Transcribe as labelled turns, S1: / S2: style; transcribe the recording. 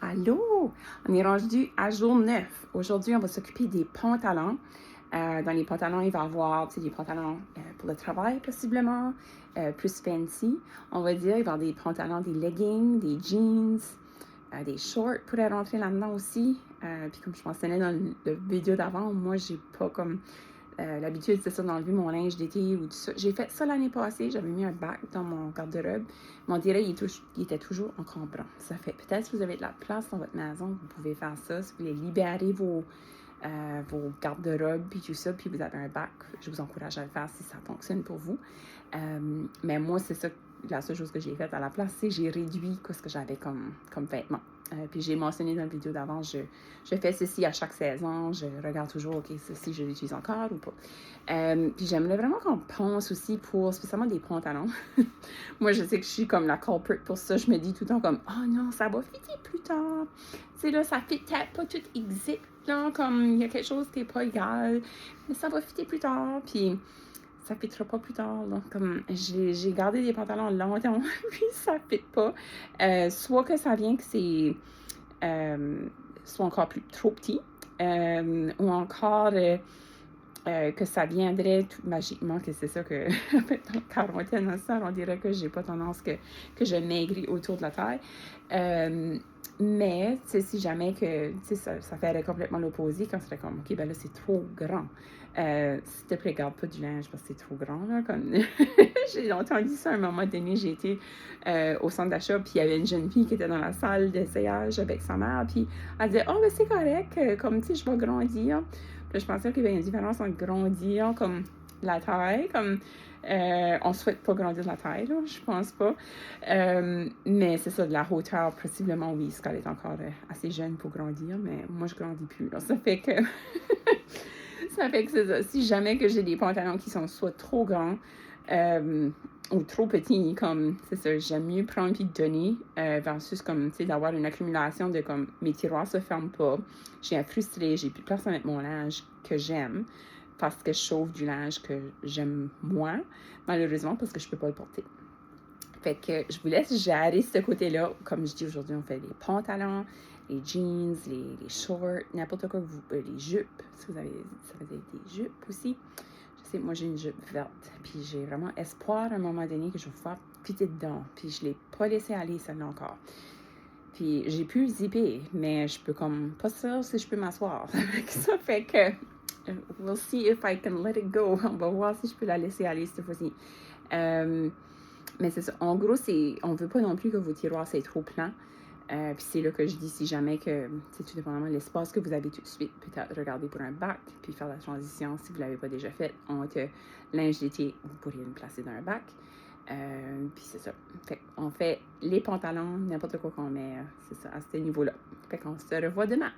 S1: Allô? On est rendu à jour 9. Aujourd'hui, on va s'occuper des pantalons. Dans les pantalons, il va y avoir des pantalons pour le travail, possiblement, plus fancy. On va dire, il va y avoir des pantalons, des leggings, des jeans, des shorts pourraient rentrer là-dedans aussi. Puis comme je mentionnais dans le vidéo d'avant, moi, j'ai pas comme l'habitude, c'est ça, d'enlever mon linge d'été ou tout ça. J'ai fait ça l'année passée, j'avais mis un bac dans mon garde-robe. Mais on dirait qu'il était toujours encombrant. Ça fait peut-être si vous avez de la place dans votre maison, vous pouvez faire ça. Si vous voulez libérer vos garde-robes puis tout ça, puis vous avez un bac, je vous encourage à le faire si ça fonctionne pour vous. Mais moi, c'est ça, la seule chose que j'ai faite à la place, c'est j'ai réduit ce que j'avais comme vêtements. Puis j'ai mentionné dans la vidéo d'avant, je fais ceci à chaque saison, je regarde toujours, OK, ceci, je l'utilise encore ou pas. Puis j'aimerais vraiment qu'on pense aussi pour spécialement des pantalons. Moi, je sais que je suis comme la culprit pour ça. Je me dis tout le temps comme, oh non, ça va fitter plus tard. Tu sais, là, ça fit peut-être pas tout exact, là, comme il y a quelque chose qui n'est pas égal, mais ça va fitter plus tard. Puis ça ne fitera pas plus tard. Là. Comme j'ai gardé des pantalons longtemps, puis ça ne fit pas. Soit que ça vient que c'est soit encore trop petit, ou encore que ça viendrait tout magiquement, que c'est ça que, en quarantaine, on dirait que j'ai pas tendance que je maigris autour de la taille. Mais, tu sais, si jamais que, tu sais, ça ferait complètement l'opposé, quand c'est comme, OK, ben là, c'est trop grand. S'il te plaît, garde pas du linge parce que c'est trop grand, là, comme... J'ai entendu ça à un moment donné, j'ai été au centre d'achat, puis il y avait une jeune fille qui était dans la salle d'essayage avec sa mère, puis elle disait, oh, ben c'est correct, comme, tu sais, je vais grandir. Puis je pensais qu'il y avait une différence entre grandir, comme, la taille, comme... on souhaite pas grandir la taille, là, je pense pas. Mais c'est ça, de la hauteur, possiblement, oui, Scott est encore assez jeune pour grandir, mais moi, je grandis plus, là. Ça fait que... ça fait que c'est ça. Si jamais que j'ai des pantalons qui sont soit trop grands ou trop petits, comme, c'est ça, j'aime mieux prendre puis donner versus, comme, tu sais, d'avoir une accumulation de, comme, mes tiroirs se ferment pas, j'ai un frustré, j'ai plus de place à mettre mon linge que j'aime parce que je chauffe du linge que j'aime moins, malheureusement, parce que je peux pas le porter. Fait que je vous laisse gérer ce côté-là. Comme je dis aujourd'hui, on fait les pantalons, les jeans, les shorts, n'importe quoi, les jupes. Si vous avez, ça faisait des jupes aussi. Je sais, moi j'ai une jupe verte. Puis j'ai vraiment espoir à un moment donné que je vais pouvoir fitter dedans. Puis je l'ai pas laissé aller celle-là encore. Puis j'ai pu zipper, mais je peux comme pas sûr si je peux m'asseoir. Ça fait que we'll see if I can let it go. On va voir si je peux la laisser aller cette fois-ci. Mais c'est ça. En gros, on veut pas non plus que vos tiroirs soient trop pleins. Puis c'est là que je dis, si jamais que, c'est tout dépendamment de l'espace que vous avez tout de suite, peut-être regarder pour un bac, puis faire la transition si vous ne l'avez pas déjà fait entre linge d'été, vous pourriez le placer dans un bac. Puis c'est ça. Fait on fait les pantalons, n'importe quoi qu'on met, c'est ça, à ce niveau-là. Fait qu'on se revoit demain.